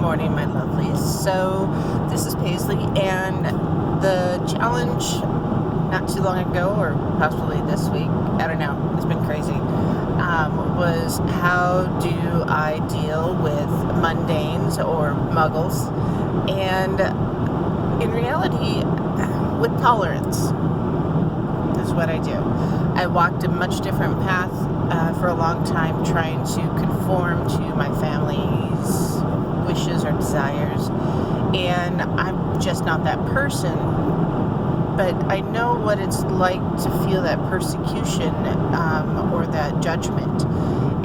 morning, my lovelies. So, this is Paisley, and the challenge not too long ago, or possibly this week, I don't know, it's been crazy, was how do I deal with mundanes or muggles, and in reality, with tolerance is what I do. I walked a much different path for a long time, trying to conform to my family's wishes or desires, and I'm just not that person. But I know what it's like to feel that persecution or that judgment,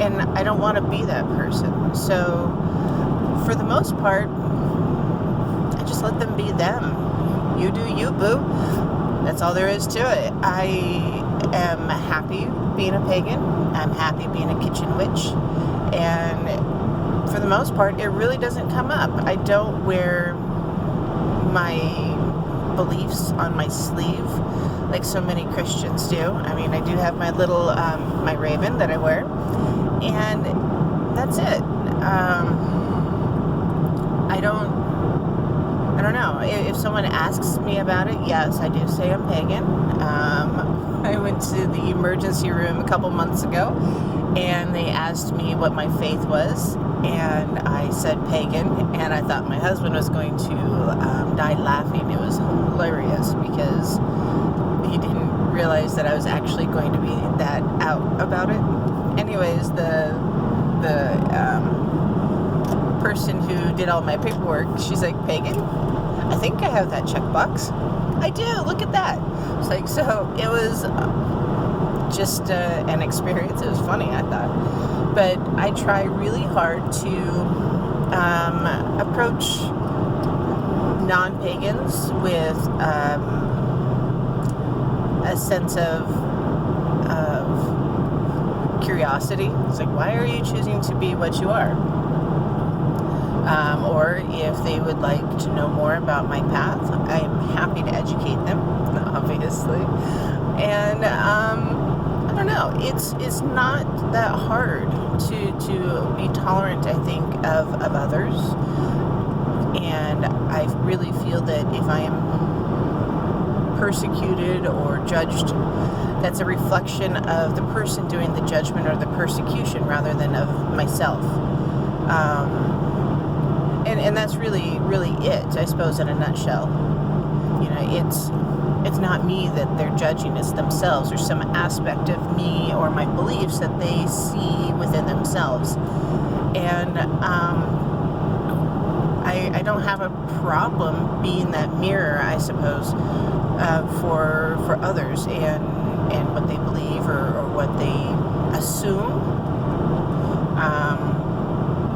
and I don't want to be that person. So for the most part, I just let them be them. You do you, boo. That's all there is to it. I am happy being a pagan. I'm happy being a kitchen witch. And for the most part, it really doesn't come up. I don't wear my beliefs on my sleeve like so many Christians do. I mean, I do have my little, my raven that I wear. And that's it. I don't know. If someone asks me about it, yes, I do say I'm pagan. I went to the emergency room a couple months ago, and they asked me what my faith was, and I said pagan, and I thought my husband was going to die laughing. It was hilarious because he didn't realize that I was actually going to be that out about it. Anyways, the person who did all my paperwork, she's like, pagan? I think I have that checkbox. I do, look at that. It's like, so it was just an experience. It was funny, I thought. But I try really hard to approach non-pagans with a sense of curiosity. It's like, why are you choosing to be what you are? Or if they would like to know more about my path, I'm happy to educate them, obviously. And I don't know, it's not that hard to be tolerant, I think, of others. And I really feel that if I am persecuted or judged, that's a reflection of the person doing the judgment or the persecution rather than of myself. And that's really, really it, I suppose, in a nutshell. You know, it's not me that they're judging, it's themselves, or some aspect of me or my beliefs that they see within themselves. And I don't have a problem being that mirror, I suppose, for others and what they believe or what they assume.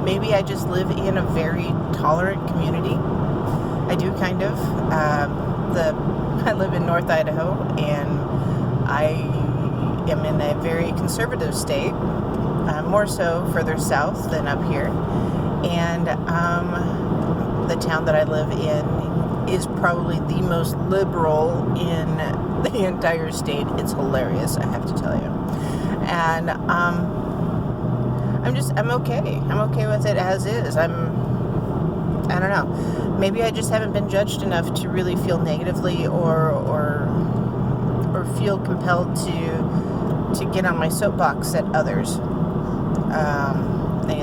Maybe I just live in a very tolerant community. I do, kind of. I live in North Idaho, and I am in a very conservative state, more so further south than up here. And the town that I live in is probably the most liberal in the entire state. It's hilarious, I have to tell you. And I'm okay. I'm okay with it as is. I don't know. Maybe I just haven't been judged enough to really feel negatively or feel compelled to get on my soapbox at others.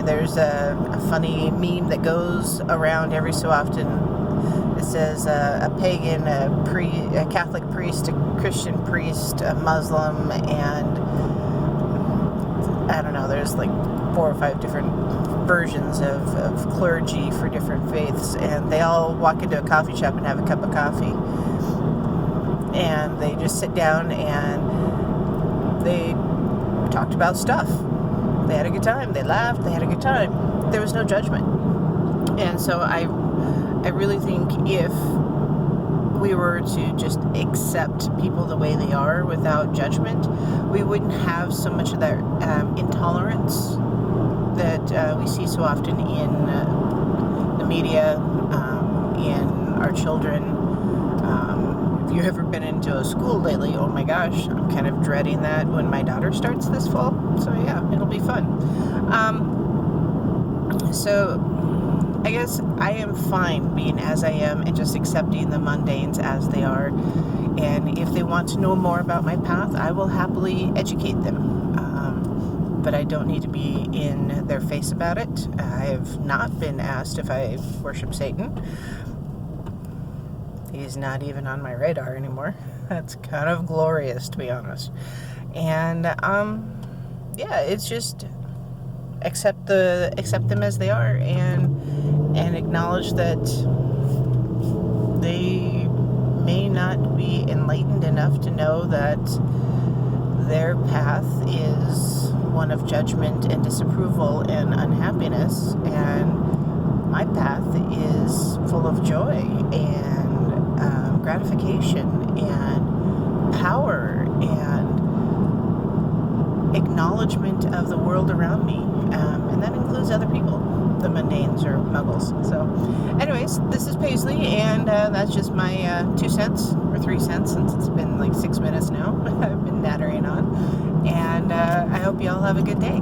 There's a funny meme that goes around every so often. It says a pagan, a Catholic priest, a Christian priest, a Muslim, and I don't know, there's like 4 or 5 different versions of clergy for different faiths, and they all walk into a coffee shop and have a cup of coffee, and they just sit down and they talked about stuff. They had a good time, they laughed, they had a good time. There was no judgment. And so I really think if we were to just accept people the way they are without judgment, we wouldn't have so much of that intolerance that we see so often in the media, in our children. If you've ever been into a school lately, oh my gosh, I'm kind of dreading that when my daughter starts this fall. So yeah, it'll be fun. So I guess I am fine being as I am and just accepting the mundanes as they are. And if they want to know more about my path, I will happily educate them. But I don't need to be in their face about it. I have not been asked if I worship Satan. He's not even on my radar anymore. That's kind of glorious, to be honest. And yeah, it's just accept them as they are, and acknowledge that they may not be enlightened enough to know that their path is one of judgment and disapproval and unhappiness, and my path is full of joy and gratification and power and acknowledgement of the world around me, and that includes other people, the mundanes or muggles. So anyways, this is Paisley, and that's just my 2 cents or 3 cents, since it's been like 6 minutes now. I've been nattering on, and I hope you all have a good day.